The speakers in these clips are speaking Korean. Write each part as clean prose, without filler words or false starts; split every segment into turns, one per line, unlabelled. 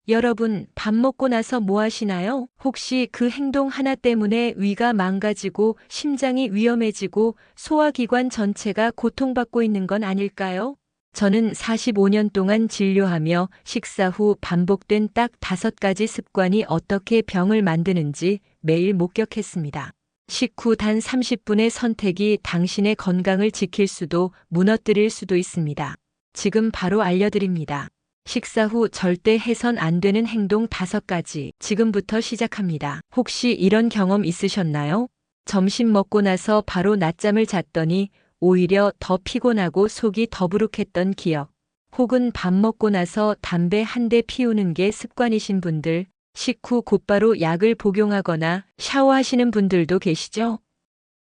여러분, 밥 먹고 나서 뭐 하시나요? 혹시 그 행동 하나 때문에 위가 망가지고 심장이 위험해지고 소화기관 전체가 고통받고 있는 건 아닐까요? 저는 45년 동안 진료하며 식사 후 반복된 딱 5가지 습관이 어떻게 병을 만드는지 매일 목격했습니다. 식후 단 30분의 선택이 당신의 건강을 지킬 수도 무너뜨릴 수도 있습니다. 지금 바로 알려드립니다. 식사 후 절대 해선 안 되는 행동 5가지 지금부터 시작합니다. 혹시 이런 경험 있으셨나요? 점심 먹고 나서 바로 낮잠을 잤더니 오히려 더 피곤하고 속이 더부룩했던 기억. 혹은 밥 먹고 나서 담배 한 대 피우는 게 습관이신 분들, 식후 곧바로 약을 복용하거나 샤워하시는 분들도 계시죠?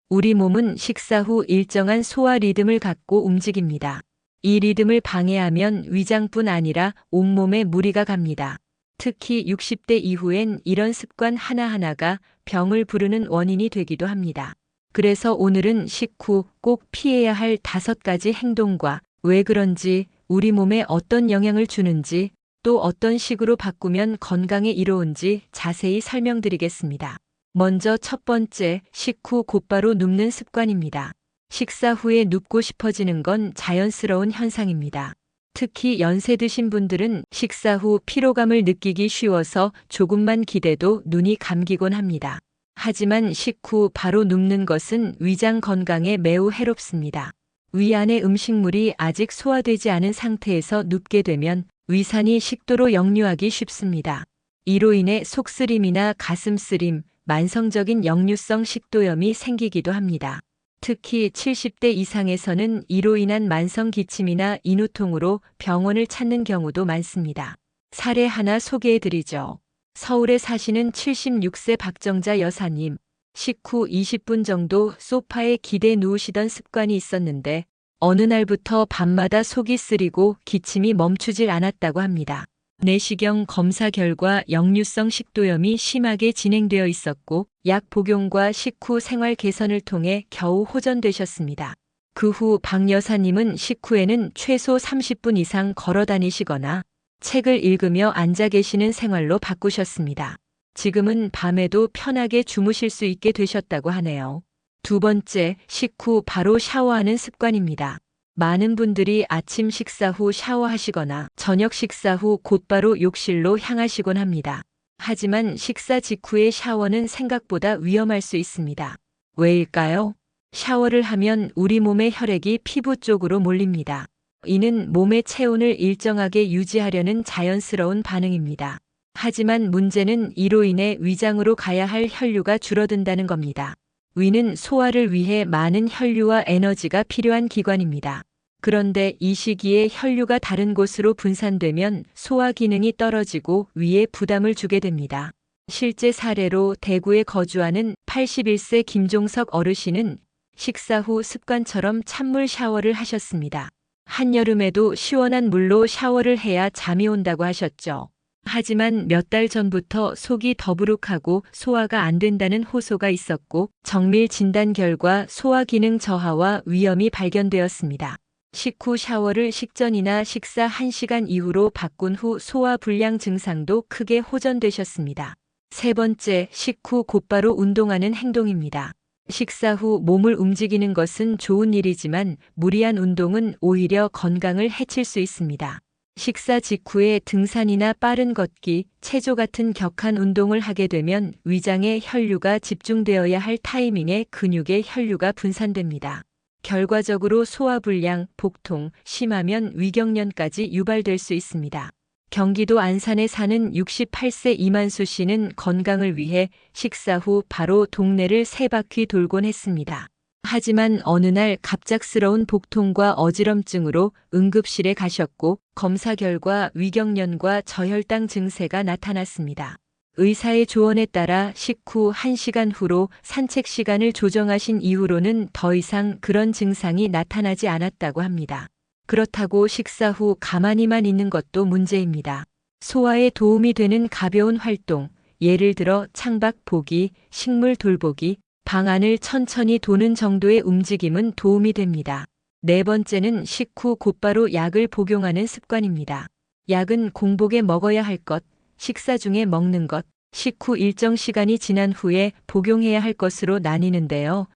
우리 몸은 식사 후 일정한 소화 리듬을 갖고 움직입니다. 이 리듬을 방해하면 위장뿐 아니라 온몸에 무리가 갑니다. 특히 60대 이후엔 이런 습관 하나하나가 병을 부르는 원인이 되기도 합니다. 그래서 오늘은 식후 꼭 피해야 할 5가지 행동과 왜 그런지, 우리 몸에 어떤 영향을 주는지, 또 어떤 식으로 바꾸면 건강에 이로운지 자세히 설명드리겠습니다. 먼저 첫 번째, 식후 곧바로 눕는 습관입니다. 식사 후에 눕고 싶어지는 건 자연스러운 현상입니다. 특히 연세 드신 분들은 식사 후 피로감을 느끼기 쉬워서 조금만 기대도 눈이 감기곤 합니다. 하지만 식후 바로 눕는 것은 위장 건강에 매우 해롭습니다. 위 안의 음식물이 아직 소화되지 않은 상태에서 눕게 되면 위산이 식도로 역류하기 쉽습니다. 이로 인해 속쓰림이나 가슴쓰림, 만성적인 역류성 식도염이 생기기도 합니다. 특히 70대 이상에서는 이로 인한 만성 기침이나 인후통으로 병원을 찾는 경우도 많습니다. 사례 하나 소개해 드리죠. 서울에 사시는 76세 박정자 여사님, 식후 20분 정도 소파에 기대 누우시던 습관이 있었는데 어느 날부터 밤마다 속이 쓰리고 기침이 멈추질 않았다고 합니다. 내시경 검사 결과 역류성 식도염이 심하게 진행되어 있었고 약 복용과 식후 생활 개선을 통해 겨우 호전되셨습니다. 그 후 박 여사님은 식후에는 최소 30분 이상 걸어 다니시거나 책을 읽으며 앉아 계시는 생활로 바꾸셨습니다. 지금은 밤에도 편하게 주무실 수 있게 되셨다고 하네요. 두 번째, 식후 바로 샤워하는 습관입니다. 많은 분들이 아침 식사 후 샤워하시거나 저녁 식사 후 곧바로 욕실로 향하시곤 합니다. 하지만 식사 직후의 샤워는 생각보다 위험할 수 있습니다. 왜일까요? 샤워를 하면 우리 몸의 혈액이 피부 쪽으로 몰립니다. 이는 몸의 체온을 일정하게 유지하려는 자연스러운 반응입니다. 하지만 문제는 이로 인해 위장으로 가야 할 혈류가 줄어든다는 겁니다. 위는 소화를 위해 많은 혈류와 에너지가 필요한 기관입니다. 그런데 이 시기에 혈류가 다른 곳으로 분산되면 소화 기능이 떨어지고 위에 부담을 주게 됩니다. 실제 사례로 대구에 거주하는 81세 김종석 어르신은 식사 후 습관처럼 찬물 샤워를 하셨습니다. 한여름에도 시원한 물로 샤워를 해야 잠이 온다고 하셨죠. 하지만 몇 달 전부터 속이 더부룩하고 소화가 안 된다는 호소가 있었고 정밀 진단 결과 소화 기능 저하와 위염이 발견되었습니다. 식후 샤워를 식전이나 식사 1시간 이후로 바꾼 후 소화 불량 증상도 크게 호전되셨습니다. 세 번째, 식후 곧바로 운동하는 행동입니다. 식사 후 몸을 움직이는 것은 좋은 일이지만 무리한 운동은 오히려 건강을 해칠 수 있습니다. 식사 직후에 등산이나 빠른 걷기, 체조 같은 격한 운동을 하게 되면 위장에 혈류가 집중되어야 할 타이밍에 근육의 혈류가 분산됩니다. 결과적으로 소화불량, 복통, 심하면 위경련까지 유발될 수 있습니다. 경기도 안산에 사는 68세 이만수 씨는 건강을 위해 식사 후 바로 동네를 3바퀴 돌곤 했습니다. 하지만 어느 날 갑작스러운 복통과 어지럼증으로 응급실에 가셨고 검사 결과 위경련과 저혈당 증세가 나타났습니다. 의사의 조언에 따라 식후 1시간 후로 산책 시간을 조정하신 이후로는 더 이상 그런 증상이 나타나지 않았다고 합니다. 그렇다고 식사 후 가만히만 있는 것도 문제입니다. 소화에 도움이 되는 가벼운 활동, 예를 들어 창밖 보기, 식물 돌보기, 방 안을 천천히 도는 정도의 움직임은 도움이 됩니다. 네 번째는 식후 곧바로 약을 복용하는 습관입니다. 약은 공복에 먹어야 할 것, 식사 중에 먹는 것, 식후 일정 시간이 지난 후에 복용해야 할 것으로 나뉘는데요.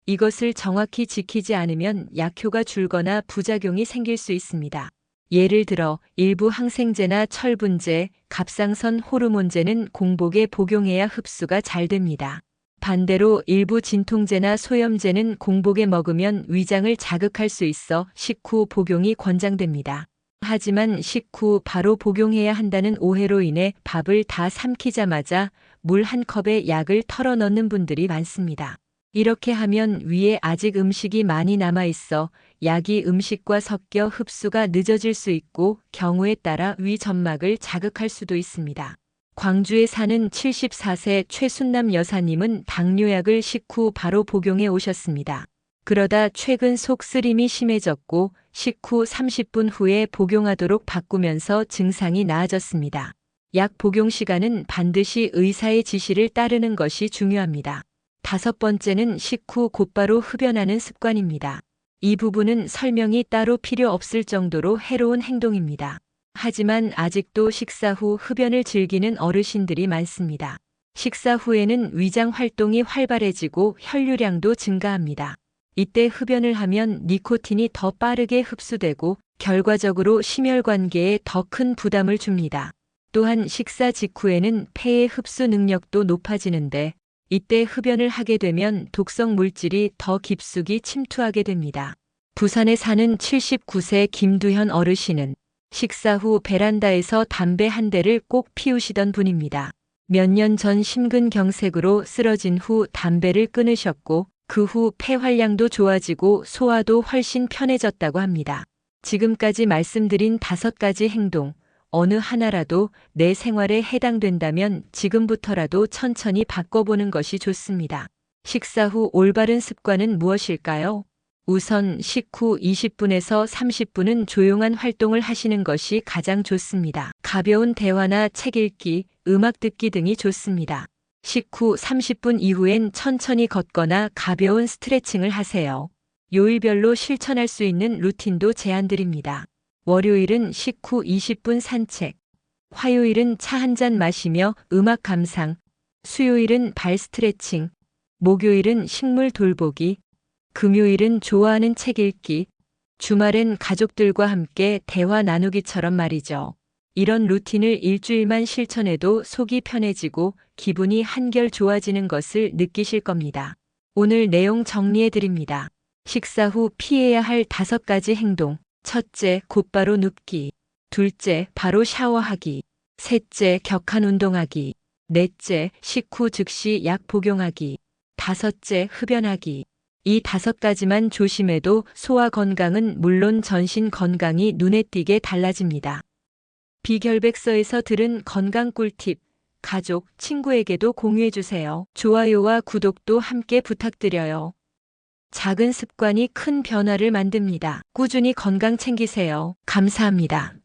이것을 정확히 지키지 않으면 약효가 줄거나 부작용이 생길 수 있습니다. 예를 들어 일부 항생제나 철분제, 갑상선 호르몬제는 공복에 복용해야 흡수가 잘 됩니다. 반대로 일부 진통제나 소염제는 공복에 먹으면 위장을 자극할 수 있어 식후 복용이 권장됩니다. 하지만 식후 바로 복용해야 한다는 오해로 인해 밥을 다 삼키자마자 물 한 컵에 약을 털어 넣는 분들이 많습니다. 이렇게 하면 위에 아직 음식이 많이 남아 있어 약이 음식과 섞여 흡수가 늦어질 수 있고 경우에 따라 위 점막을 자극할 수도 있습니다. 광주에 사는 74세 최순남 여사님은 당뇨약을 식후 바로 복용해 오셨습니다. 그러다 최근 속 쓰림이 심해졌고 식후 30분 후에 복용하도록 바꾸면서 증상이 나아졌습니다. 약 복용 시간은 반드시 의사의 지시를 따르는 것이 중요합니다. 5번째는 식후 곧바로 흡연하는 습관입니다. 이 부분은 설명이 따로 필요 없을 정도로 해로운 행동입니다. 하지만 아직도 식사 후 흡연을 즐기는 어르신들이 많습니다. 식사 후에는 위장 활동이 활발해지고 혈류량도 증가합니다. 이때 흡연을 하면 니코틴이 더 빠르게 흡수되고 결과적으로 심혈관계에 더 큰 부담을 줍니다. 또한 식사 직후에는 폐의 흡수 능력도 높아지는데 이때 흡연을 하게 되면 독성 물질이 더 깊숙이 침투하게 됩니다. 부산에 사는 79세 김두현 어르신은 식사 후 베란다에서 담배 한 대를 꼭 피우시던 분입니다. 몇 년 전 심근경색으로 쓰러진 후 담배를 끊으셨고 그 후 폐활량도 좋아지고 소화도 훨씬 편해졌다고 합니다. 지금까지 말씀드린 5가지 행동, 어느 하나라도 내 생활에 해당된다면 지금부터라도 천천히 바꿔보는 것이 좋습니다. 식사 후 올바른 습관은 무엇일까요? 우선 식후 20분에서 30분은 조용한 활동을 하시는 것이 가장 좋습니다. 가벼운 대화나 책 읽기, 음악 듣기 등이 좋습니다. 식후 30분 이후엔 천천히 걷거나 가벼운 스트레칭을 하세요. 요일별로 실천할 수 있는 루틴도 제안드립니다. 월요일은 식후 20분 산책, 화요일은 차 한 잔 마시며 음악 감상, 수요일은 발 스트레칭, 목요일은 식물 돌보기, 금요일은 좋아하는 책 읽기, 주말엔 가족들과 함께 대화 나누기처럼 말이죠. 이런 루틴을 일주일만 실천해도 속이 편해지고 기분이 한결 좋아지는 것을 느끼실 겁니다. 오늘 내용 정리해 드립니다. 식사 후 피해야 할 5가지 행동. 첫째, 곧바로 눕기. 둘째, 바로 샤워하기. 셋째, 격한 운동하기. 넷째, 식후 즉시 약 복용하기. 5째, 흡연하기. 이 5가지만 조심해도 소화 건강은 물론 전신 건강이 눈에 띄게 달라집니다. 비결백서에서 들은 건강 꿀팁, 가족, 친구에게도 공유해주세요. 좋아요와 구독도 함께 부탁드려요. 작은 습관이 큰 변화를 만듭니다. 꾸준히 건강 챙기세요. 감사합니다.